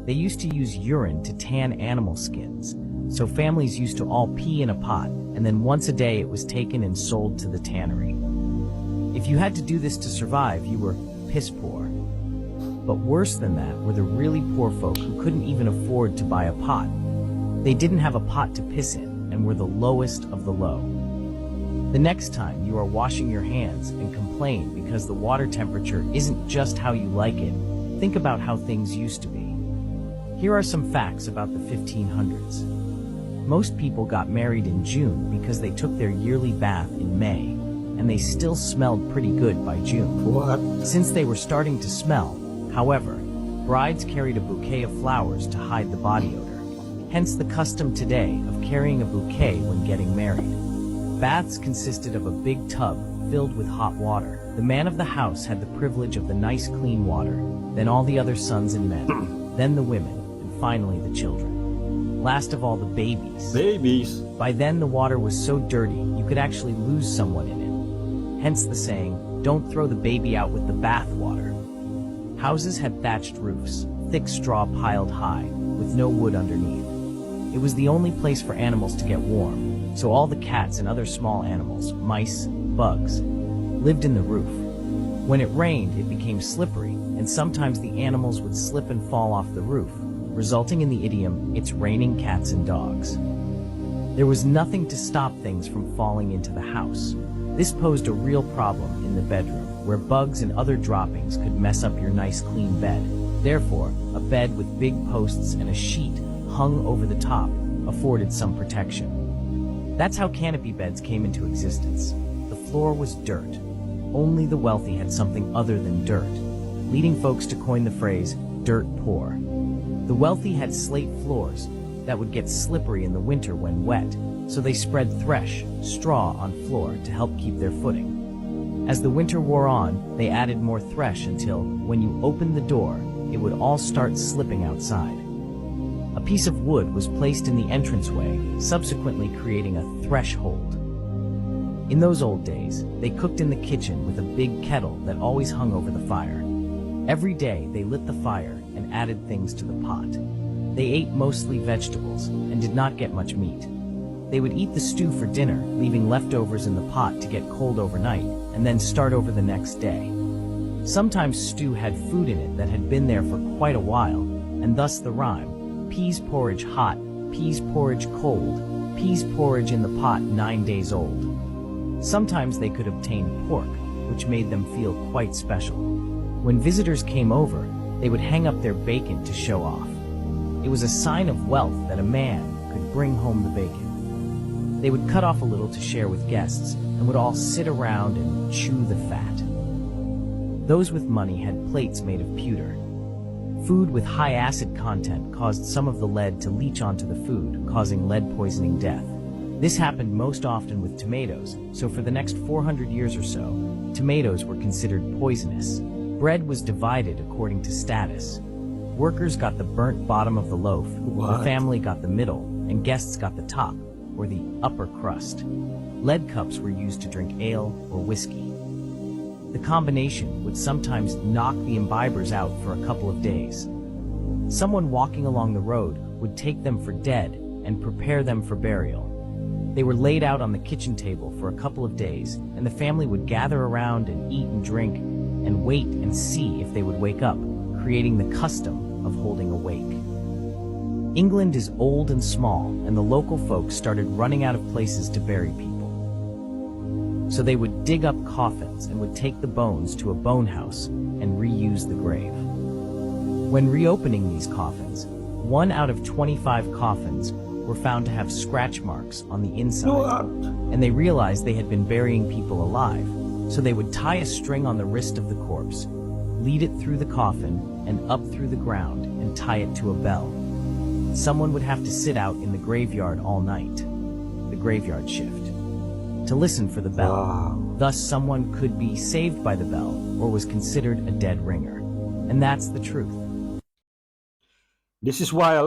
They used to use urine to tan animal skins, so families used to all pee in a pot, and then once a day it was taken and sold to the tannery. If you had to do this to survive, you were piss poor. But worse than that were the really poor folk who couldn't even afford to buy a pot. They didn't have a pot to piss in and were the lowest of the low. The next time you are washing your hands and complain because the water temperature isn't just how you like it, think about how things used to be. Here are some facts about the 1500s. Most people got married in June because they took their yearly bath in May, and they still smelled pretty good by June. What? Since they were starting to smell, however, brides carried a bouquet of flowers to hide the body odor, hence the custom today of carrying a bouquet when getting married. Baths consisted of a big tub filled with hot water. The man of the house had the privilege of the nice clean water, then all the other sons and men, then the women, and finally the children. Last of all, the babies. Babies? By then the water was so dirty you could actually lose someone in it. Hence the saying, don't throw the baby out with the bath water. Houses had thatched roofs, thick straw piled high, with no wood underneath. It was the only place for animals to get warm, so all the cats and other small animals, mice, bugs, lived in the roof. When it rained, it became slippery, and sometimes the animals would slip and fall off the roof, resulting in the idiom, "It's raining cats and dogs." There was nothing to stop things from falling into the house. This posed a real problem in the bedroom, where bugs and other droppings could mess up your nice clean bed. Therefore, a bed with big posts and a sheet hung over the top afforded some protection. That's how canopy beds came into existence. The floor was dirt. Only the wealthy had something other than dirt, leading folks to coin the phrase, dirt poor. The wealthy had slate floors that would get slippery in the winter when wet, so they spread thresh, straw on floor to help keep their footing. As the winter wore on, they added more thresh until, when you opened the door, it would all start slipping outside. A piece of wood was placed in the entranceway, subsequently creating a threshold. In those old days, they cooked in the kitchen with a big kettle that always hung over the fire. Every day, they lit the fire and added things to the pot. They ate mostly vegetables and did not get much meat. They would eat the stew for dinner, leaving leftovers in the pot to get cold overnight, and then start over the next day. Sometimes stew had food in it that had been there for quite a while, and thus the rhyme, peas porridge hot, peas porridge cold, peas porridge in the pot 9 days old. Sometimes they could obtain pork, which made them feel quite special. When visitors came over, they would hang up their bacon to show off. It was a sign of wealth that a man could bring home the bacon. They would cut off a little to share with guests and would all sit around and chew the fat. Those with money had plates made of pewter. Food with high acid content caused some of the lead to leach onto the food, causing lead poisoning death. This happened most often with tomatoes, so for the next 400 years or so, tomatoes were considered poisonous. Bread was divided according to status. Workers got the burnt bottom of the loaf, What? the family got the middle, and guests got the top, or the upper crust. Lead cups were used to drink ale or whiskey. The combination would sometimes knock the imbibers out for a couple of days. Someone walking along the road would take them for dead and prepare them for burial. They were laid out on the kitchen table for a couple of days, and the family would gather around and eat and drink and wait and see if they would wake up, creating the custom of holding a wake. England is old and small, and the local folks started running out of places to bury people. So they would dig up coffins and would take the bones to a bone house and reuse the grave. When reopening these coffins, 1 out of 25 coffins were found to have scratch marks on the inside, What? and they realized they had been burying people alive, so they would tie a string on the wrist of the corpse, lead it through the coffin and up through the ground and tie it to a bell. Someone would have to sit out in the graveyard all night, the graveyard shift, to listen for the bell. Wow. Thus someone could be saved by the bell or was considered a dead ringer. And that's the truth. This is why